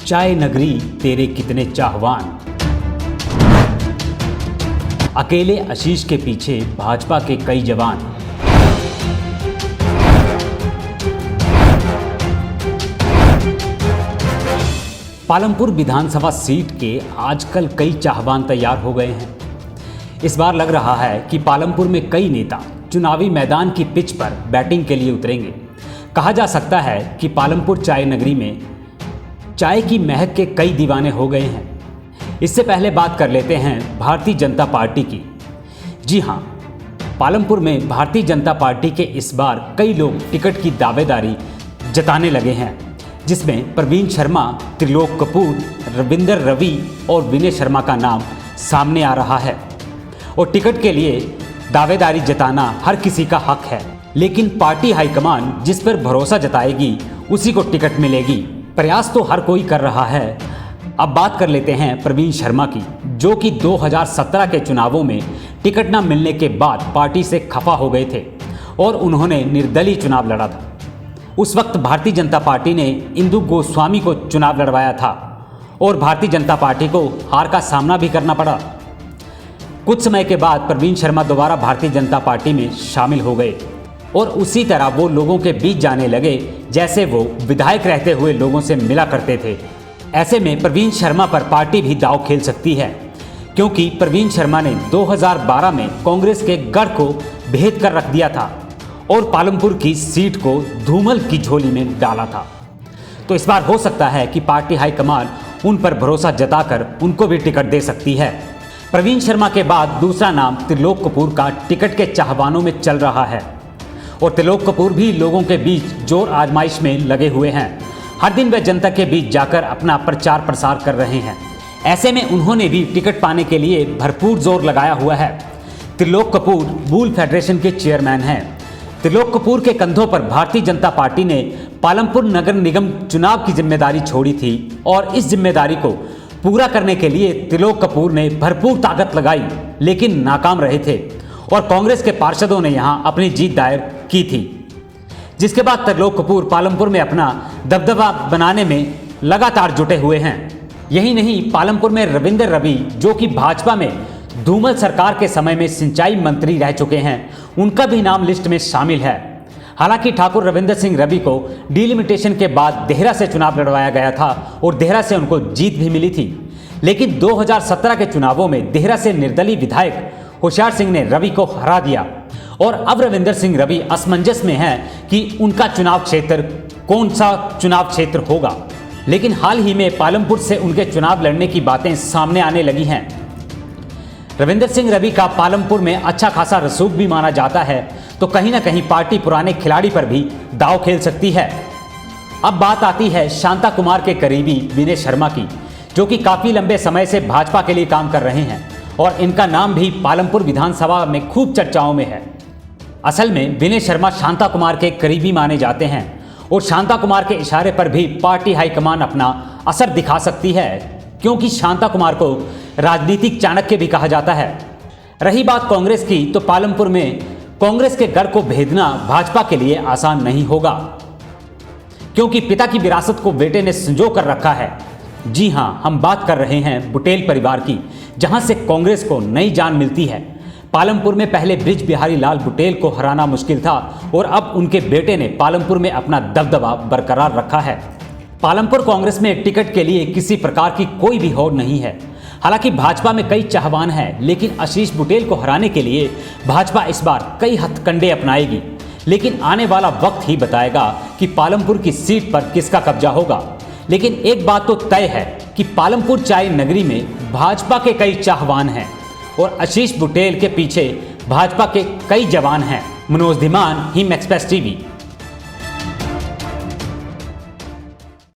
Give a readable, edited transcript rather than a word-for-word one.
चाय नगरी तेरे कितने चाहवान। अकेले आशीष के पीछे भाजपा के कई जवान। पालमपुर विधानसभा सीट के आजकल कई चाहवान तैयार हो गए हैं। इस बार लग रहा है कि पालमपुर में कई नेता चुनावी मैदान की पिच पर बैटिंग के लिए उतरेंगे। कहा जा सकता है कि पालमपुर चाय नगरी में चाय की महक के कई दीवाने हो गए हैं। इससे पहले बात कर लेते हैं भारतीय जनता पार्टी की। जी हाँ, पालमपुर में भारतीय जनता पार्टी के इस बार कई लोग टिकट की दावेदारी जताने लगे हैं, जिसमें प्रवीण शर्मा, त्रिलोक कपूर, रविंदर रवि और विनय शर्मा का नाम सामने आ रहा है। और टिकट के लिए दावेदारी जताना हर किसी का हक है, लेकिन पार्टी हाईकमान जिस पर भरोसा जताएगी उसी को टिकट मिलेगी। प्रयास तो हर कोई कर रहा है। अब बात कर लेते हैं प्रवीण शर्मा की, जो कि 2017 के चुनावों में टिकट न मिलने के बाद पार्टी से खफा हो गए थे और उन्होंने निर्दलीय चुनाव लड़ा था। उस वक्त भारतीय जनता पार्टी ने इंदु गोस्वामी को चुनाव लड़वाया था और भारतीय जनता पार्टी को हार का सामना भी करना पड़ा। कुछ समय के बाद प्रवीण शर्मा दोबारा भारतीय जनता पार्टी में शामिल हो गए और उसी तरह वो लोगों के बीच जाने लगे जैसे वो विधायक रहते हुए लोगों से मिला करते थे। ऐसे में प्रवीण शर्मा पर पार्टी भी दांव खेल सकती है, क्योंकि प्रवीण शर्मा ने 2012 में कांग्रेस के गढ़ को भेद कर रख दिया था और पालमपुर की सीट को धूमल की झोली में डाला था। तो इस बार हो सकता है कि पार्टी हाईकमान उन पर भरोसा जताकर उनको भी टिकट दे सकती है। प्रवीण शर्मा के बाद दूसरा नाम त्रिलोक कपूर का टिकट के चाहवानों में चल रहा है और त्रिलोक कपूर भी लोगों के बीच जोर आजमाइश में लगे हुए हैं। हर दिन वे जनता के बीच जाकर अपना प्रचार प्रसार कर रहे हैं। ऐसे में उन्होंने भी टिकट पाने के लिए भरपूर जोर लगाया हुआ है। त्रिलोक कपूर बूल फेडरेशन के चेयरमैन हैं। त्रिलोक कपूर के कंधों पर भारतीय जनता पार्टी ने पालमपुर नगर निगम चुनाव की जिम्मेदारी छोड़ी थी और इस जिम्मेदारी को पूरा करने के लिए त्रिलोक कपूर ने भरपूर ताकत लगाई, लेकिन नाकाम रहे थे और कांग्रेस के पार्षदों ने यहां अपनी जीत दायर की थी। जिसके बाद त्रिलोक कपूर पालमपुर में अपना दबदबा बनाने में लगातार जुटे हुए हैं। यही नहीं, पालमपुर में रविंदर रवि, जो कि भाजपा में धूमल सरकार के समय में सिंचाई मंत्री रह चुके हैं, उनका भी नाम लिस्ट में शामिल है। हालांकि ठाकुर रविंदर सिंह रवि को डिलिमिटेशन के बाद देहरा से चुनाव लड़वाया गया था और देहरा से उनको जीत भी मिली थी, लेकिन 2017 के चुनावों में देहरा से निर्दलीय विधायक होशियार सिंह ने रवि को हरा दिया और अब रविंदर सिंह रवि असमंजस में हैं कि उनका चुनाव क्षेत्र कौन सा चुनाव क्षेत्र होगा। लेकिन हाल ही में पालमपुर से उनके चुनाव लड़ने की बातें सामने आने लगी हैं। रविंदर सिंह रवि का पालमपुर में अच्छा खासा रसूख भी माना जाता है, तो कहीं ना कहीं पार्टी पुराने खिलाड़ी पर भी दांव खेल सकती है। अब बात आती है शांता कुमार के करीबी विनय शर्मा की, जो कि काफ़ी लंबे समय से भाजपा के लिए काम कर रहे हैं और इनका नाम भी पालमपुर विधानसभा में खूब चर्चाओं में है। असल में विनय शर्मा शांता कुमार के करीबी माने जाते हैं और शांता कुमार के इशारे पर भी पार्टी हाईकमान अपना असर दिखा सकती है, क्योंकि शांता कुमार को राजनीतिक चाणक्य भी कहा जाता है। रही बात कांग्रेस की, तो पालमपुर में कांग्रेस के गढ़ को भेदना भाजपा के लिए आसान नहीं होगा, क्योंकि पिता की विरासत को बेटे ने संजो कर रखा है। जी हाँ, हम बात कर रहे हैं बुटेल परिवार की, जहां से कांग्रेस को नई जान मिलती है। पालमपुर में पहले बृज बिहारी लाल बुटेल को हराना मुश्किल था और अब उनके बेटे ने पालमपुर में अपना दबदबा बरकरार रखा है। पालमपुर कांग्रेस में टिकट के लिए किसी प्रकार की कोई भी होड़ नहीं है। हालांकि भाजपा में कई चाहवान हैं, लेकिन आशीष बुटेल को हराने के लिए भाजपा इस बार कई हथकंडे अपनाएगी। लेकिन आने वाला वक्त ही बताएगा कि पालमपुर की सीट पर किसका कब्जा होगा। लेकिन एक बात तो तय है कि पालमपुर चाय नगरी में भाजपा के कई चाहवान हैं और आशीष बुटेल के पीछे भाजपा के कई जवान हैं। Manoj Dhiman, him express TV.